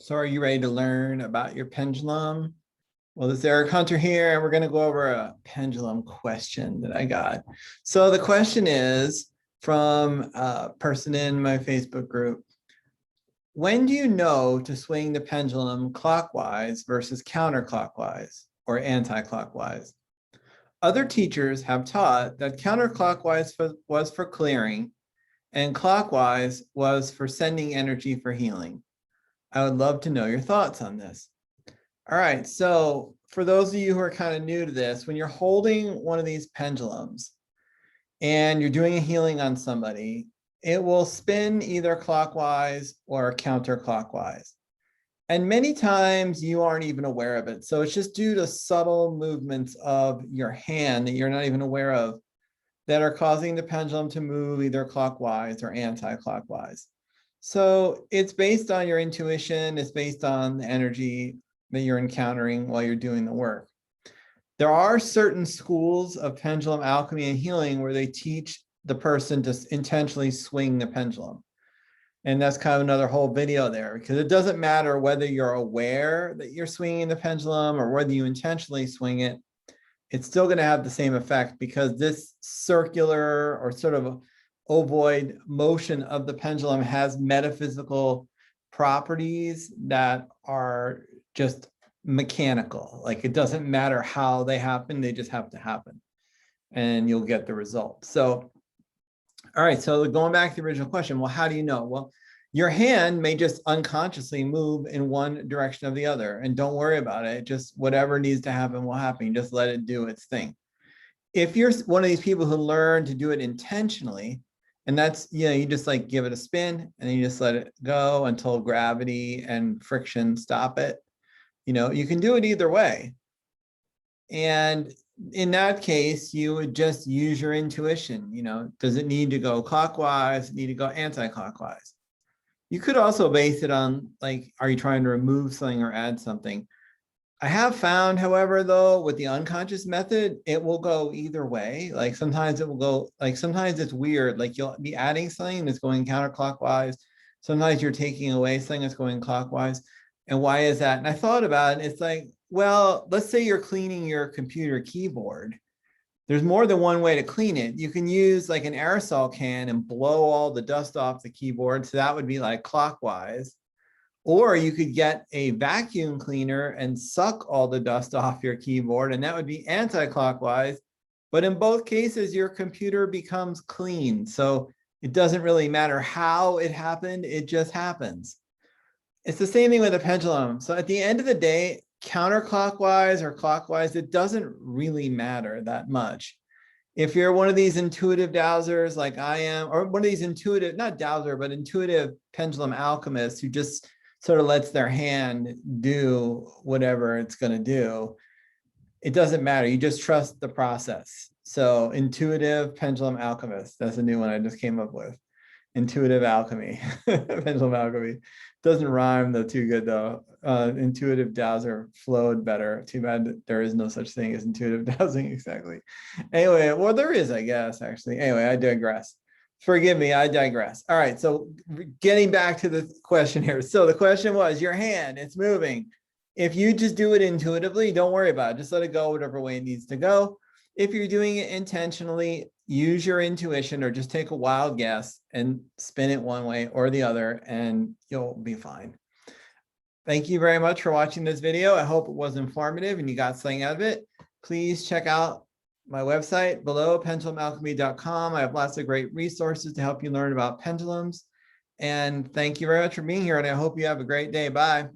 So are you ready to learn about your pendulum? Well, this is Eric Hunter here, and we're going to go over a pendulum question that I got. So the question is from a person in my Facebook group. When do you know to swing the pendulum clockwise versus counterclockwise or anti-clockwise? Other teachers have taught that counterclockwise was for clearing and clockwise was for sending energy for healing. I would love to know your thoughts on this. All right, so for those of you who are kind of new to this, when you're holding one of these pendulums and you're doing a healing on somebody, it will spin either clockwise or counterclockwise. And many times you aren't even aware of it. So it's just due to subtle movements of your hand that you're not even aware of that are causing the pendulum to move either clockwise or anti-clockwise. So it's based on your intuition. It's based on the energy that you're encountering while you're doing the work. There are certain schools of pendulum alchemy and healing where they teach the person to intentionally swing the pendulum. And that's kind of another whole video there, because it doesn't matter whether you're aware that you're swinging the pendulum or whether you intentionally swing it. It's still going to have the same effect, because this circular or sort of ovoid motion of the pendulum has metaphysical properties that are just mechanical. Like, it doesn't matter how they happen, they just have to happen and you'll get the result. So, all right, so going back to the original question, well, how do you know? Well, your hand may just unconsciously move in one direction or the other, and don't worry about it. Just whatever needs to happen will happen. Just let it do its thing. If you're one of these people who learn to do it intentionally, and that's, you just like give it a spin and then you just let it go until gravity and friction stop it. You can do it either way. And in that case, you would just use your intuition. Does it need to go clockwise? Need to go anti-clockwise? You could also base it on, like, are you trying to remove something or add something? I have found, however, though, with the unconscious method, it will go either way. Like, sometimes it will go, like, sometimes it's weird. Like, you'll be adding something that's going counterclockwise. Sometimes you're taking away something that's going clockwise. And why is that? And I thought about it. It's like, well, let's say you're cleaning your computer keyboard. There's more than one way to clean it. You can use like an aerosol can and blow all the dust off the keyboard. So that would be like clockwise. Or you could get a vacuum cleaner and suck all the dust off your keyboard, and that would be anti-clockwise. But in both cases, your computer becomes clean. So it doesn't really matter how it happened. It just happens. It's the same thing with a pendulum. So at the end of the day, counterclockwise or clockwise, it doesn't really matter that much. If you're one of these intuitive dowsers like I am, or one of these intuitive, not dowser, but intuitive pendulum alchemists who just sort of lets their hand do whatever it's going to do, it doesn't matter. You just trust the process. So intuitive pendulum alchemist, that's a new one I just came up with. Intuitive alchemy, pendulum alchemy. Doesn't rhyme though too good though. Intuitive dowser flowed better. Too bad that there is no such thing as intuitive dowsing exactly. Anyway, well, there is, I guess, actually. Anyway, I digress. Forgive me, I digress. All right, so getting back to the question here. So the question was, your hand, it's moving. If you just do it intuitively, don't worry about it. Just let it go whatever way it needs to go. If you're doing it intentionally, use your intuition or just take a wild guess and spin it one way or the other, and you'll be fine. Thank you very much for watching this video. I hope it was informative and you got something out of it. Please check out my website below, pendulumalchemy.com. I have lots of great resources to help you learn about pendulums. And thank you very much for being here. And I hope you have a great day. Bye.